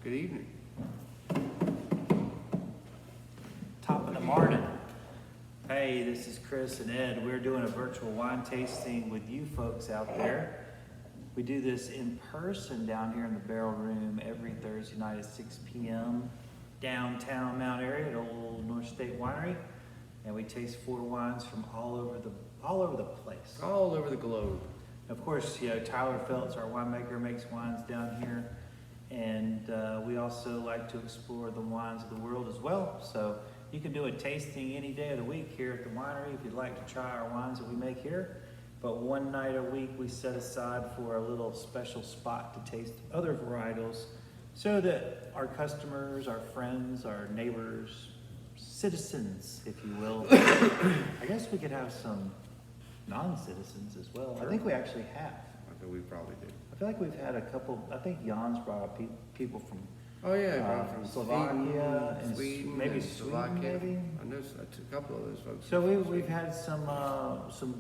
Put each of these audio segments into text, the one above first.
Good evening. Top of the morning. Hey, this is Chris and Ed. We're doing a virtual wine tasting with you folks out there. We do this in person down here in the Barrel Room every Thursday night at 6 p.m. downtown Mount Airy at Old North State Winery, and we taste 4 wines from all over the place. All over the globe. Of course, Tyler Feltz, our winemaker, makes wines down here. And we also like to explore the wines of the world as well. So you can do a tasting any day of the week here at the winery if you'd like to try our wines that we make here. But one night a week we set aside for a little special spot to taste other varietals so that our customers, our friends, our neighbors, citizens, if you will, I guess we could have some non-citizens as well. Sure. I think we actually have. I think we probably do. I feel like we've had a couple, I think Jan's brought up people from Oh yeah, from Slovakia and Sweden, maybe and Sweden, Slovakia. maybe. I know a couple of those folks. So we've had some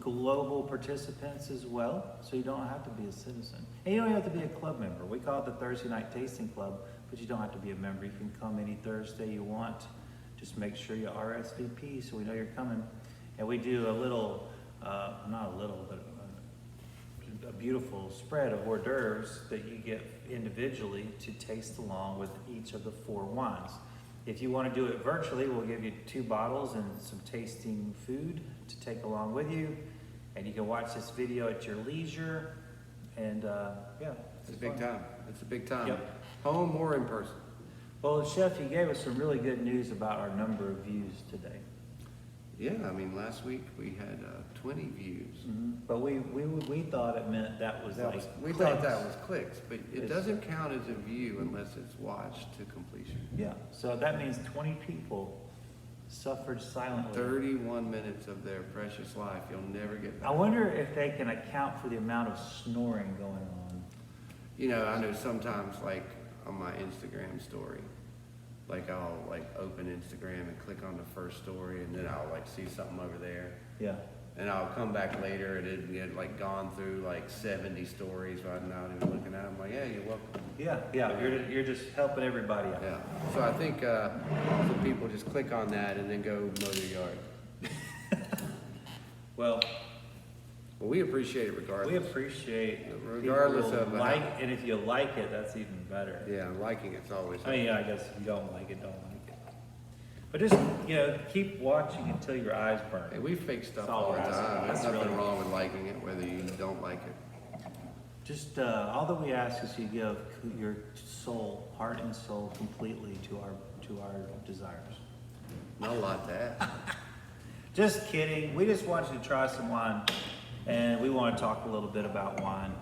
global participants as well. So you don't have to be a citizen, and you don't have to be a club member. We call it the Thursday Night Tasting Club, but you don't have to be a member. You can come any Thursday you want. Just make sure you RSVP so we know you're coming. And we do a little, not a little, but a beautiful spread of hors d'oeuvres that you get individually to taste along with each of the 4 wines. If you want to do it virtually, we'll give you 2 bottles and some tasting food to take along with you. And you can watch this video at your leisure. And yeah. It's a big time. It's a big time. Yep. Home or in person. Well, Chef, you gave us some really good news about our number of views today. Yeah, I mean, last week we had 20 views. Mm-hmm. But we thought it meant that was like we clicks. thought that was clicks, but it doesn't count as a view unless it's watched to completion. Yeah, so that means 20 people suffered silently. 31 minutes of their precious life. You'll never get back. I wonder if they can account for the amount of snoring going on. You know, I know sometimes, like on my Instagram story, like I'll open Instagram and click on the first story, and then I'll see something over there. Yeah. And I'll come back later and it get gone through 70 stories right now, not even looking at them. I'm like, yeah, you're welcome. Yeah. You're just helping everybody out. Yeah. So I think some people just click on that and then go mow their yard. Well, we appreciate it regardless. we appreciate Regardless people of and if you like it, that's even better. Yeah, liking it's always. I mean, I guess if you don't like it, don't like it. But just keep watching until your eyes burn. Hey, we fake stuff That's all all the we're asking. time. There's That's nothing really- wrong with liking it, whether you don't like it. Just all that we ask is you give your soul, heart and soul, completely to our desires. Not a lot to ask. Just kidding. We just want you to try some wine, and we want to talk a little bit about wine.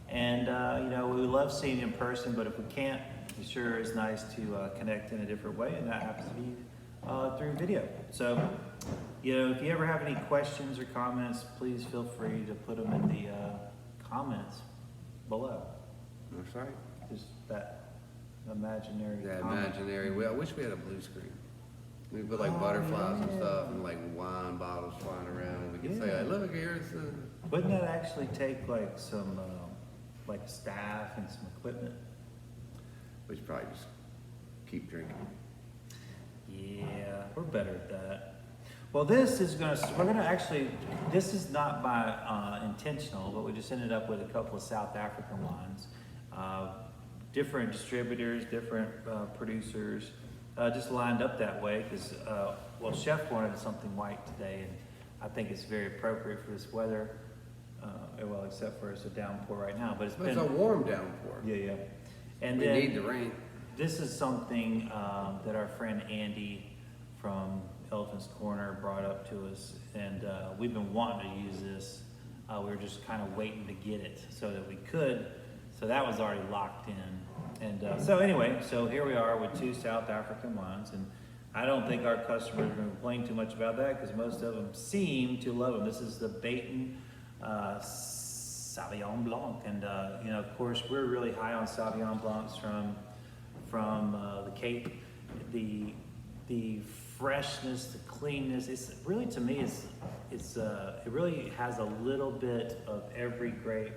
And we love seeing you in person, but if we can't, it sure is nice to connect in a different way, and that happens to be through video. So, if you ever have any questions or comments, please feel free to put them in the comments below. That's right. Just that imaginary Yeah, comment. imaginary. I wish we had a blue screen. We put Oh, butterflies and yeah. stuff and wine bottles flying around. And we could say, Yeah. look here, it's Wouldn't that actually take some staff and some equipment? we should probably just keep drinking. Yeah, we're better at that. Well, this is this is not by intentional, but we just ended up with a couple of South African wines. Different distributors, different producers, just lined up that way because, Chef wanted something white today, and I think it's very appropriate for this weather. Except for it's a downpour right now, but It's a warm downpour. Yeah. And We then need the rain. this is something that our friend Andy from Elephant's Corner brought up to us, and we've been wanting to use this. We were just kind of waiting to get it so that we could. So that was already locked in. And so here we are with 2 South African wines, and I don't think our customers are going to complain too much about that because most of them seem to love them. This is the Baton Sauvignon Blanc, and of course we're really high on Sauvignon Blancs from the Cape. The freshness, the cleanness. It's really, to me, it really has a little bit of every grape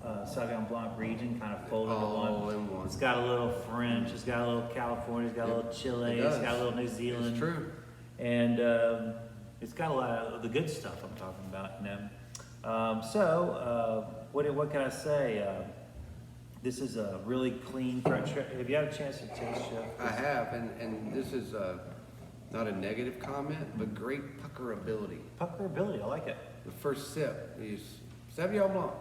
Sauvignon Blanc region kind of folded All in in one. on. It's got a little French, it's got a little California, it's got a little Chile, It it's does. got a little New Zealand. It's true. And it's got a lot of the good stuff I'm talking about, you know. What can I say? This is a really clean, fresh. Have you had a chance to taste, Chef? I have, and this is not a negative comment, but great puckerability. Puckerability, I like it. The first sip is Sauvignon Blanc.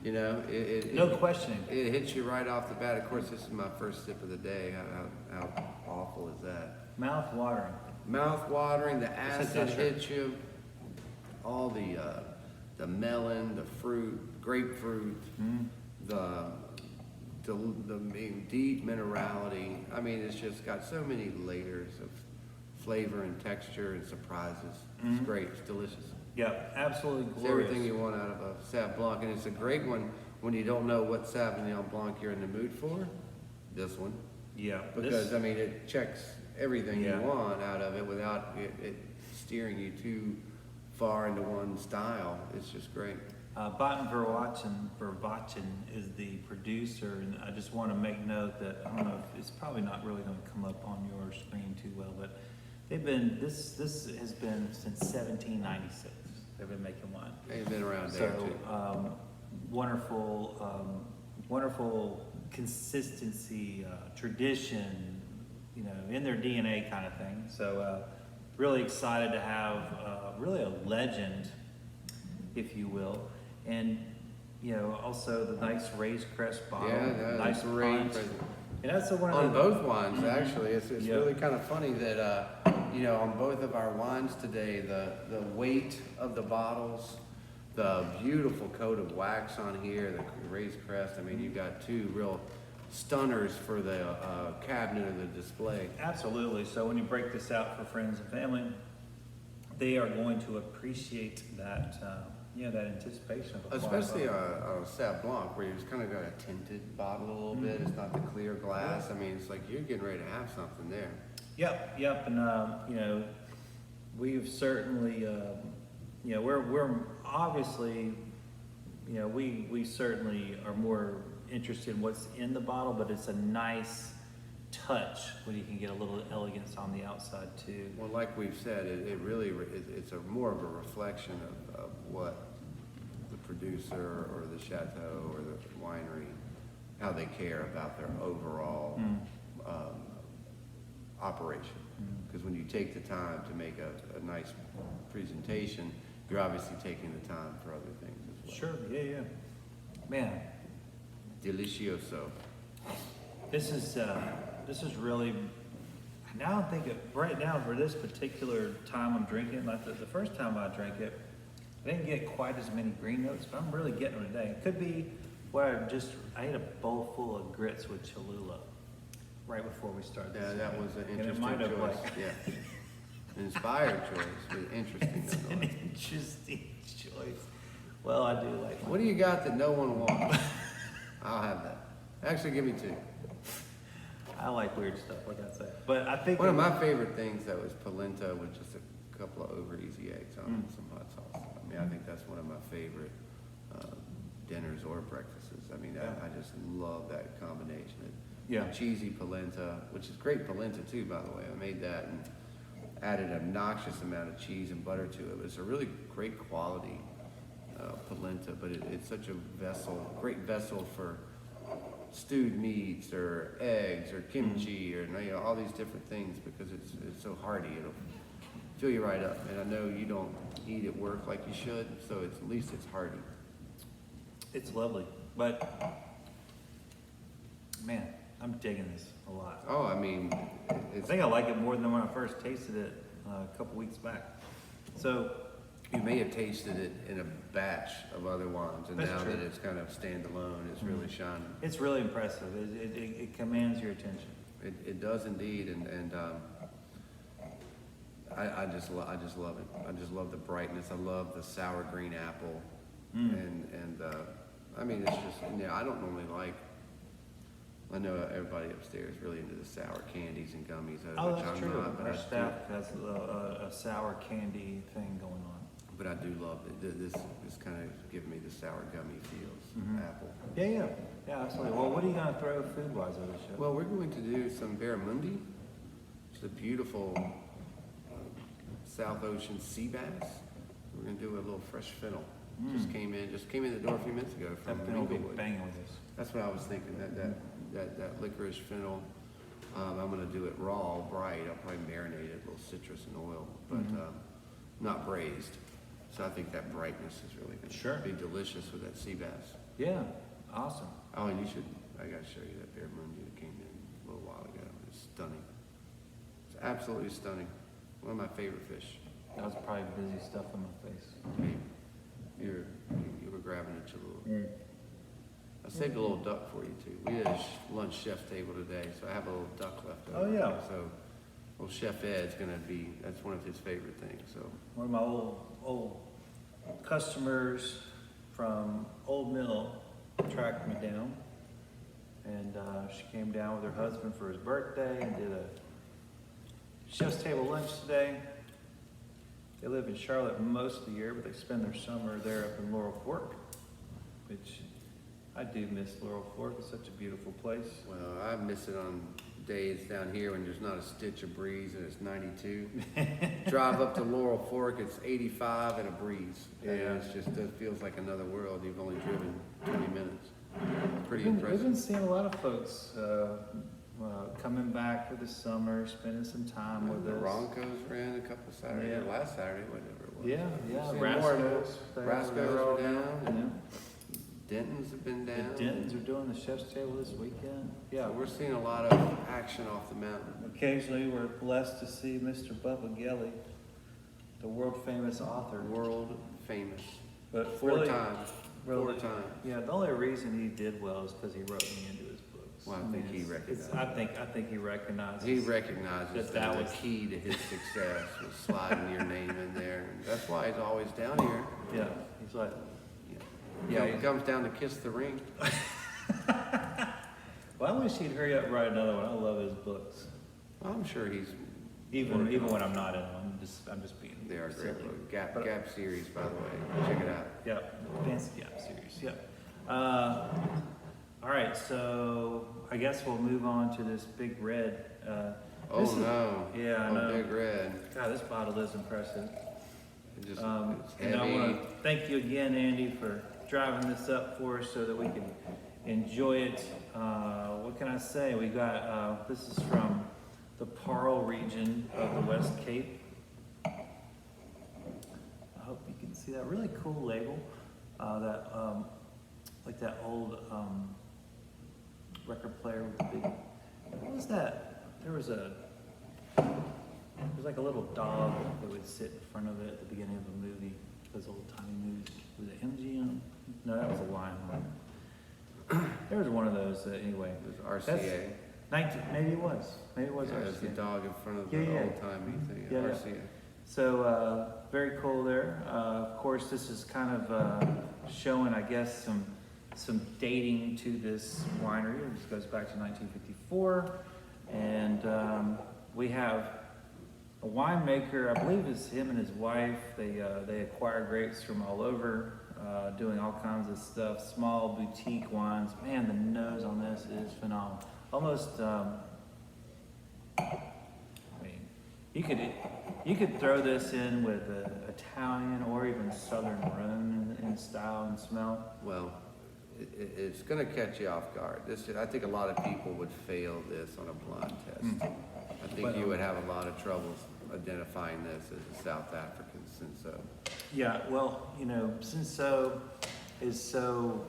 You know, No questioning. It hits you right off the bat. Of course, this is my first sip of the day. How awful is that? Mouth watering. Mouth watering, the acid that's right. hits you. All the melon, the fruit, grapefruit, the deep minerality. I mean, it's just got so many layers of flavor and texture and surprises. It's great. It's delicious. Yeah, absolutely It's glorious. everything you want out of a Sauv Blanc, and it's a great one when you don't know what Sauvignon Blanc you're in the mood for. This one, Yeah, because I mean, it checks everything Yeah. you want out of it without it steering you too far into one style. It's just great. Buitenverwachting is the producer, and I just want to make note that I don't know if it's probably not really going to come up on your screen too well, but they've been this has been since 1796. They've been making wine. They've been around there So too. wonderful consistency, tradition, you know, in their DNA kind of thing. So really excited to have really a legend, if you will, and you know also the nice raised crest bottle, Yeah, nice that's great. punch. And that's the one On of the, both wines, actually, it's Yeah. really kind of funny that you know, on both of our wines today, the weight of the bottles, the beautiful coat of wax on here, the raised crest. I mean, you've got two real stunners for the cabinet or the display. Absolutely. So when you break this out for friends and family, they are going to appreciate that, you know, that anticipation of a Especially quiet a Sauv Blanc, where you've kind of got a tinted bottle a little bit. It's not the clear glass. I mean, it's like you're getting ready to have something there. Yep, and you know, we've certainly, you know, we're obviously, you know, we certainly are more interested in what's in the bottle, but it's a nice touch when you can get a little elegance on the outside too. Well, like we've said, it really it's a more of a reflection of what the producer or the chateau or the winery, how they care about their overall operation. Because when you take the time to make a nice presentation, you're obviously taking the time for other things as well. Sure, yeah. Man, Delicioso. this is really, now I'm thinking, right now for this particular time I'm drinking, like the first time I drank it, I didn't get quite as many green notes, but I'm really getting them today. It could be where I ate a bowl full of grits with Cholula right before we started this. Yeah, that was an And it interesting might have, choice. like- Yeah. An inspired choice, but interesting. It's an nonetheless. interesting choice. Well, I do like What do you got that no one wants? I'll have that. Actually, give me two. I like weird stuff, like I said. But I think One of my favorite things though is polenta with just a couple of over easy eggs on it, some hot sauce. I mean, I think that's one of my favorite dinners or breakfasts. I mean, I just love that combination. Yeah. Cheesy polenta, which is great polenta too, by the way. I made that and added an obnoxious amount of cheese and butter to it. It's a really great quality polenta, but it's such a great vessel for stewed meats or eggs or kimchi or you know, all these different things because it's so hearty. It'll fill you right up. And I know you don't eat at work like you should, so at least it's hearty. it's lovely. But man, I'm digging this a lot. Oh, I mean, I it's think I like it more than when I first tasted it a couple weeks back. So you may have tasted it in a batch of other wines, and That's now true. that it's kind of standalone, it's really shining. it's really impressive. It commands your attention. It does indeed, and I just love it. I just love the brightness. I love the sour green apple, and I mean it's just I don't normally like. I know everybody upstairs is really into the sour candies and gummies, Oh, which that's I'm true. not. But Our I staff has a sour candy thing going on. But I do love it. This is kind of giving me the sour gummy feels, Mhm. apple. Yeah, absolutely. Well, what are you gonna throw food-wise over the show? Well, we're going to do some barramundi. It's a beautiful South Ocean sea bass. We're gonna do a little fresh fennel. Just came in the door a few minutes ago from That thing will be Minglewood. banging with us. That's what I was thinking. That licorice fennel. I'm gonna do it raw, bright. I'll probably marinate it, a little citrus and oil, but not braised. So I think that brightness is really gonna be delicious with that sea bass. Yeah, awesome. Oh, and I gotta show you that barramundi that came in a little while ago. It's stunning. It's absolutely stunning. One of my favorite fish. That was probably busy stuff on my face. You were grabbing at your little. I saved a little duck for you too. We had a lunch chef's table today, so I have a little duck left over. Oh, yeah. So, well, Chef Ed's that's one of his favorite things. So One of my old customers from Old Mill tracked me down, and she came down with her husband for his birthday and did a chef's table lunch today. They live in Charlotte most of the year, but they spend their summer there up in Laurel Fork, which I do miss Laurel Fork. It's such a beautiful place. well, I miss it on days down here when there's not a stitch of breeze and it's 92. Drive up to Laurel Fork, it's 85 and a breeze. Yeah. And it feels like another world. You've only driven 20 minutes. Pretty We've impressive. been seeing a lot of folks coming back for the summer, spending some time with The us. Broncos ran a couple Saturdays, or last Saturday, whatever it was. Yeah, Seeing more and more. Rascals. Rascals are down, Yeah. and Dentons have been The down. Dentons are doing the chef's table this weekend. Yeah, Yeah. we're seeing a lot of action off the mountain. Occasionally, we're blessed to see Mr. Bubba Gelly, the world famous author. World famous. But Four really, times. really- Four times. Yeah, the only reason he did well is because he wrote me into his books. Well, I think he recognized I think he recognizes. He recognizes That that the was- key to his success was sliding your name in there. And that's why he's always down here. Yeah, he's like, Yeah, he comes down to kiss the ring. well, I wish he'd hurry up and write another one. I love his books. Well, I'm sure he's. Even when I'm not in them, I'm just being They are silly. great book. Gap But- series, by the way. Check it out. Yep, Fancy Gap series, yep. All right, so I guess we'll move on to this big red. Oh This is- no. Yeah, I Oh, know. Big red. God, this bottle is impressive. It just, it's And I heavy. want to thank you again, Andy, for driving this up for us so that we can enjoy it. What can I say? We got, this is from the Parle region of the West Cape. I hope you can see that really cool label. Like that old record player with the big, what was that? There was like a little dog that would sit in front of it at the beginning of a movie. Those old timey movies. Was it MGM? No, that was a Lion. There was one of those anyway. It was RCA. 19, maybe it was. Maybe it was Yeah, it's the RCA. dog in front of the Yeah. old timey thing. Yeah, yeah. RCA. So very cool there. Of course, this is kind of showing, I guess, some dating to this winery. This goes back to 1954, and we have a winemaker. I believe it's him and his wife. They acquire grapes from all over, doing all kinds of stuff. Small boutique wines. Man, the nose on this is phenomenal. Almost. You could throw this in with Italian or even Southern Rhone in style and smell. Well, it's going to catch you off guard. I think a lot of people would fail this on a blind test. I think you would have a lot of troubles identifying this as a South African cinsaut. Yeah, well, cinsaut is so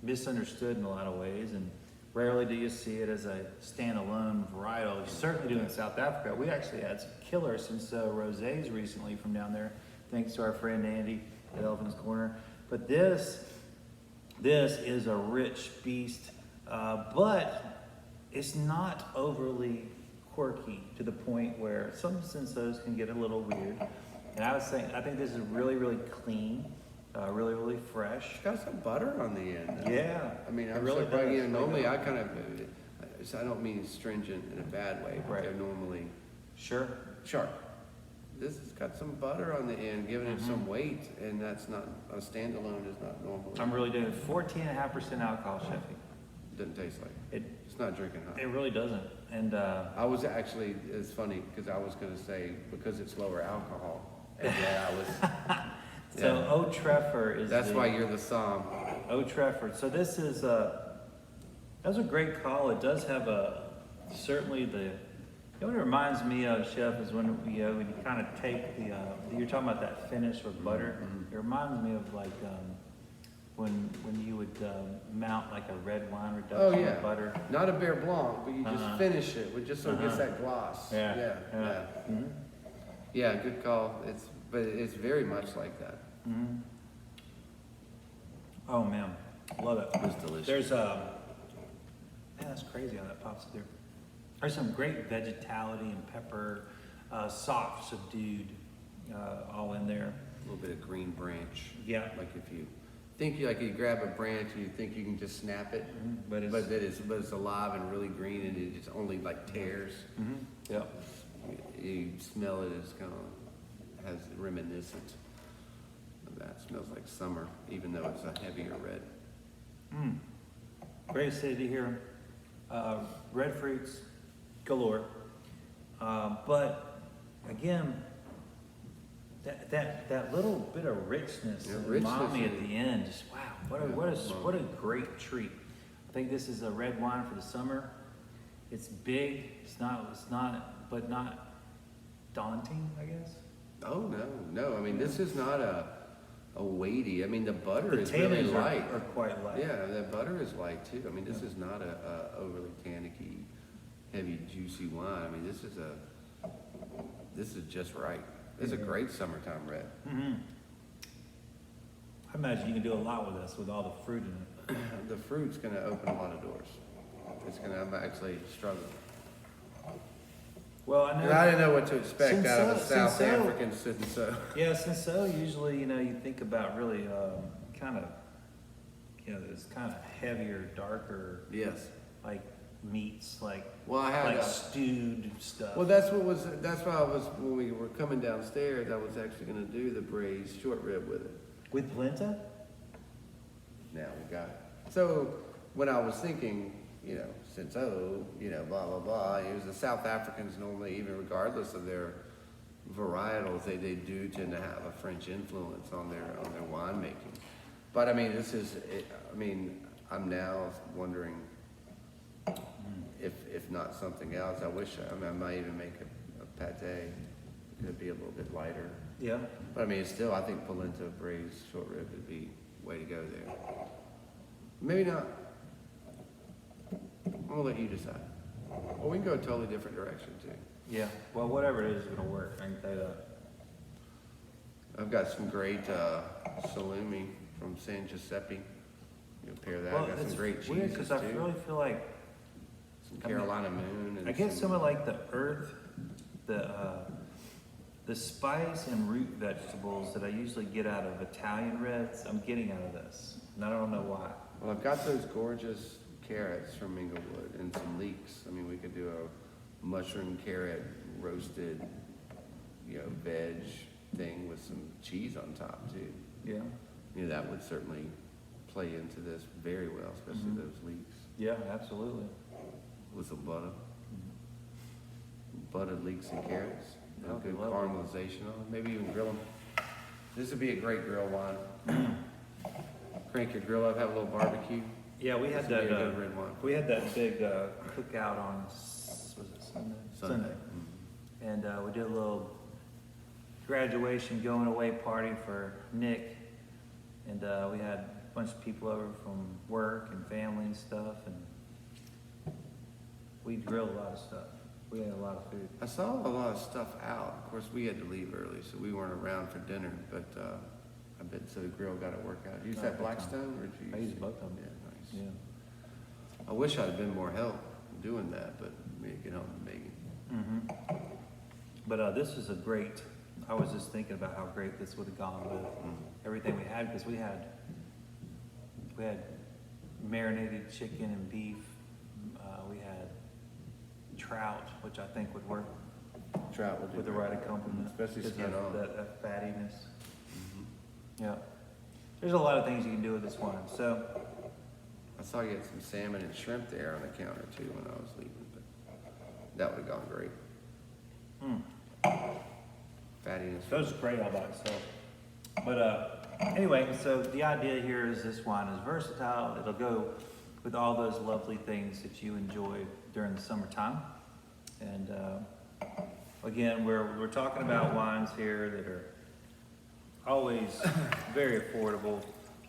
misunderstood in a lot of ways, and rarely do you see it as a standalone varietal. You certainly do in South Africa. We actually had some killer cinsaut rosés recently from down there, thanks to our friend Andy at Elephant's Corner. But this is a rich beast, but it's not overly quirky to the point where some cinsauts can get a little weird. And I think this is really, really clean, really, really fresh. It's got some butter on the end. Though. Yeah, I mean, it I'm really surprised. does. Normally, I don't mean stringent in a bad way, but Right. they're normally Sure. sharp. this has got some butter on the end, giving it some weight, and that's not, a standalone is not normal. I'm really doing 14.5% alcohol, Sheffy. Doesn't taste like It it's not drinking hot. it really doesn't. And I was actually, it's funny, because I was gonna say, because it's lower alcohol, and yeah, I was, so yeah. Ou Treffer is That's why you're the Somm. Ou Treffer. So this is that's a great call. It does have certainly the. You know what it reminds me of, Chef, is when when you kind of take the you're talking about that finish with butter. It reminds me of like when you would mount like a red wine reduction with butter. Not a Bear Blanc, but you just finish it with just so it gets that gloss. Yeah. Yeah, good call. But it's very much like that. Oh man, love it. It's delicious. There's man, that's crazy how that pops through. There's some great vegetality and pepper, soft, subdued, all in there. A little bit of green branch. Yeah. Like if you think you grab a branch and you think you can just snap it, But but it's alive and really green and it just only like tears. Yep. You smell it, it's kind of has reminiscent of that. It smells like summer, even though it's a heavier red. Great city here. Red fruits galore. But again, that little bit of richness, Yeah, and richness umami is- at the end, just wow, what a great treat. I think this is a red wine for the summer. It's big. It's not, but not daunting, I guess. Oh no! I mean, this is not a weighty. I mean, the butter The is really tannins light. are quite light. Yeah, the butter is light too. I mean, this is not a overly tannicky, heavy, juicy wine. I mean, this is just right. It's a great summertime red. I imagine you can do a lot with this with all the fruit in it. The fruit's going to open a lot of doors. I'm actually struggling. Well, I And know. I didn't know what to expect out of a South Cinsaut. African cinsaut. Yeah, cinsaut, usually, you think about really kind of, this kind of heavier, darker, Yes. like meats, like Well, I had like a- stewed stuff. Well, that's why I was, when we were coming downstairs, I was actually going to do the braised short rib with it. With polenta? Now we got it. So when I was thinking, cinsaut, blah, blah, blah, it was the South Africans normally, even regardless of their varietals, they do tend to have a French influence on their winemaking. But I mean, I'm now wondering if not something else. I might even make a pate. Could be a little bit lighter. Yeah. But I mean, I think polenta braised short rib would be way to go there. Maybe not. I'm gonna let you decide. Or we can go a totally different direction too. Yeah. Well, whatever it is going to work. I can tell you that. I've got some great salumi from San Giuseppe. Pair that. I've got it's some great weird cheeses because I too. really feel like Some Carolina Moon. And I get some of like the earth, the spice and root vegetables that I usually get out of Italian reds. I'm getting out of this, and I don't know why. Well, I've got those gorgeous carrots from Inglewood and some leeks. I mean, we could do a mushroom carrot roasted, veg thing with some cheese on top too. Yeah. That would certainly play into this very well, especially those leeks Yeah, absolutely. with some butter. Buttered leeks and carrots. That would be Good lovely. caramelization on them. Maybe even grill them. This would be a great grill wine. Crank your grill up, have a little barbecue. Yeah, we had This would that. be a good red wine. We had that big cookout on was it Sunday? Sunday. And we did a little graduation going away party for Nick, and we had a bunch of people over from work and family and stuff, and we grilled a lot of stuff. We had a lot of food. I saw a lot of stuff out. Of course, we had to leave early, so we weren't around for dinner, but I bet so the grill got to work out. You use that Blackstone or did you I use used both of them. Yeah, nice. Yeah. I wish I'd have been more help doing that, but maybe get home to Megan. Mm-hmm. But this is a great. I was just thinking about how great this would have gone with everything we had, because we had marinated chicken and beef. We had trout, which I think would work Trout will do with the great. right accompaniment. Especially because skin of on. that fattiness. Mhm. Yeah. There's a lot of things you can do with this wine. So, I saw you had some salmon and shrimp there on the counter too when I was leaving, but that would have gone great. Fattiness. goes great all by itself. But anyway, so the idea here is this wine is versatile. It'll go with all those lovely things that you enjoy during the summertime. And again, we're talking about wines here that are always very affordable.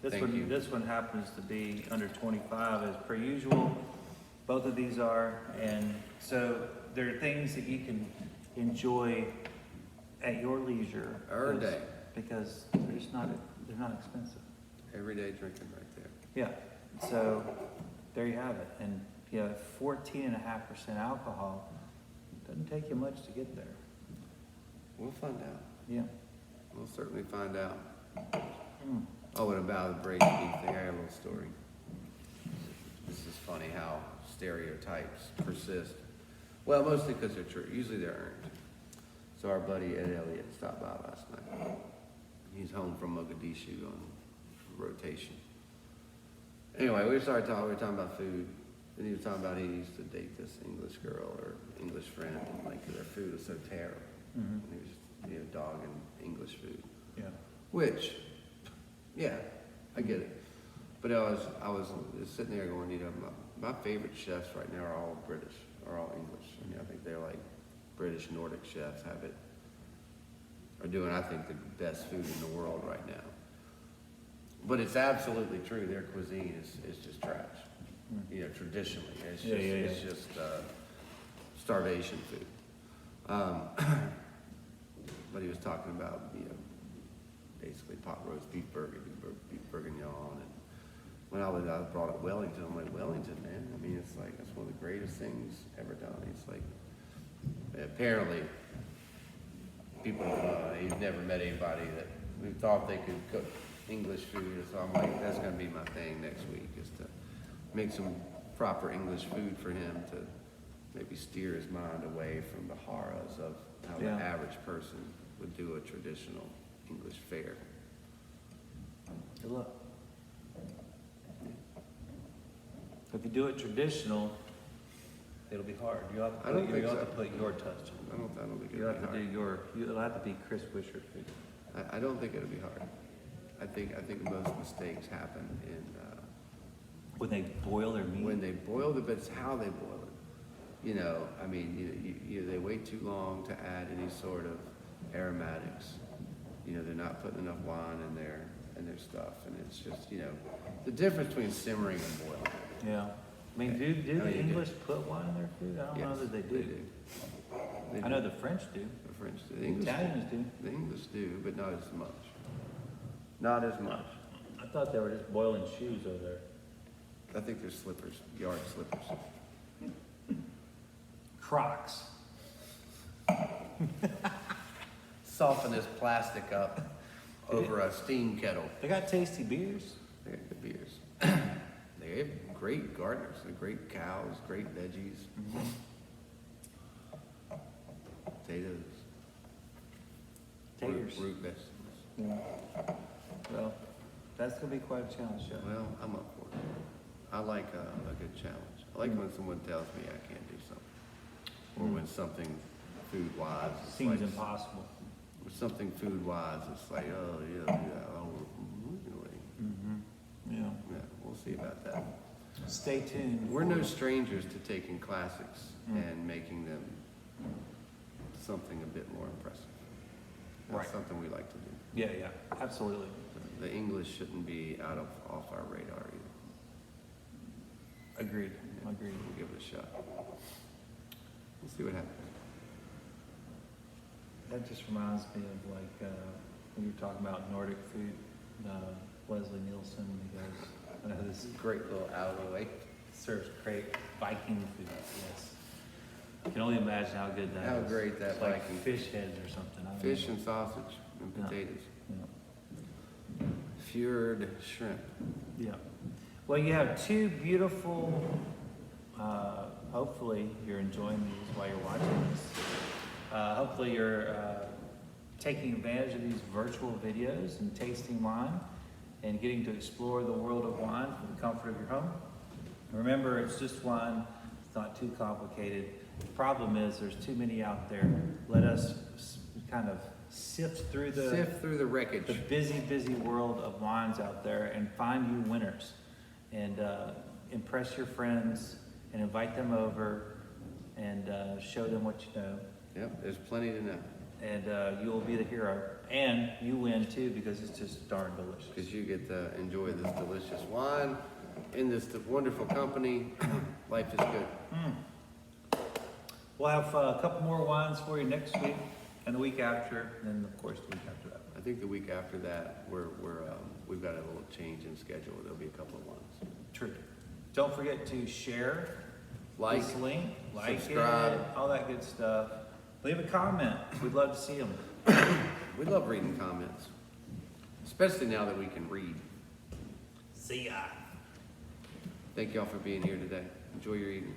Thank you. This one happens to be under 25 as per usual. Both of these are, and so there are things that you can enjoy at your leisure. Every day. Because they're not expensive. Everyday drinking right there. Yeah, so there you have it. And 14.5% alcohol doesn't take you much to get there. We'll find out. Yeah. We'll certainly find out. Mm. Oh, and about the braised beef thing, I got a little story. This is funny how stereotypes persist. Well, mostly because they're true. Usually they're earned. So our buddy Ed Elliott stopped by last night. He's home from Mogadishu on rotation. Anyway, we started talking. We were talking about food. And he was talking about he used to date this English girl or English friend, and like their food was so terrible. Mm-hmm. And he was dogging English food. Yeah. Which, yeah, I get it. But I was sitting there going, my favorite chefs right now are all British, are all English. I mean, I think they're like British Nordic chefs are doing, I think, the best food in the world right now. But it's absolutely true. Their cuisine is just trash. Traditionally, it's just starvation food. But he was talking about, basically pot roast, beef bourguignon, and when I brought up Wellington, I'm like, Wellington, man. I mean, it's like, that's one of the greatest things ever done. It's like, apparently, people, he's never met anybody that we thought they could cook English food. So I'm like, that's gonna be my thing next week, is to make some proper English food for him to maybe steer his mind away from the horrors of how the average person would do a traditional English fare. Good luck. If you do it traditional, it'll be hard. You'll have to put your touch on it. I don't think You'll it'll have be to hard. it'll have to be Chris Wisher food. I don't think it'll be hard. I think most mistakes happen in When they boil their meat. when they boil it, but it's how they boil it. I mean, they wait too long to add any sort of aromatics. They're not putting enough wine in their stuff, and it's just, the difference between simmering and boiling. Yeah. I mean, do the English put wine in their food? I don't know that they do. They I know the French do. The French do. The Italians do. The English do, but not as much. Not as much. I thought they were just boiling shoes over there. I think they're slippers, yard slippers. Crocs. Soften this plastic up over a steam kettle. They got tasty beers. They got good beers. They have great gardeners, they're great cows, great veggies. Potatoes. Taters. Root vegetables. Yeah. Well, that's gonna be quite a challenge, Joe. Well, I'm up for it. I like a good challenge. I like when someone tells me I can't do something. Or when something food-wise is Seems like, impossible. with something food-wise, it's like, oh, yeah, really. Yeah. Yeah, we'll see about that. Stay tuned. We're no strangers to taking classics and making them something a bit more impressive. That's Right. something we like to do. Yeah, absolutely. The English shouldn't be off our radar either. Agreed. Yeah, Agreed. We'll give it a shot. We'll see what happens. That just reminds me of like when you were talking about Nordic food. Leslie Nielsen, he goes, this Great little out of the way. serves great Viking food. Yes. I can only imagine how good that is. How great that It's like Viking- fish heads or something. I don't Fish know. and sausage and Yeah. potatoes. Yeah. Fjord shrimp. Yeah. Well, you have two beautiful, hopefully you're enjoying these while you're watching this. Hopefully you're taking advantage of these virtual videos and tasting wine and getting to explore the world of wine from the comfort of your home. Remember, it's just wine. It's not too complicated. The problem is there's too many out there. Let us kind of sift through the wreckage. the busy world of wines out there and find you winners, and impress your friends and invite them over and show them what you know. Yep, there's plenty to know. And you will be the hero, and you win too because it's just darn delicious. Because you get to enjoy this delicious wine in this wonderful company. Life is good. We'll have a couple more wines for you next week and the week after, and then of course the week after that. I think the week after that, we've got a little change in schedule. There'll be a couple of wines. True. Don't forget to share Like, this link, like subscribe. it, all that good stuff. Leave a comment. We'd love to see them. We love reading comments, especially now that we can read. See ya. Thank y'all for being here today. Enjoy your evening.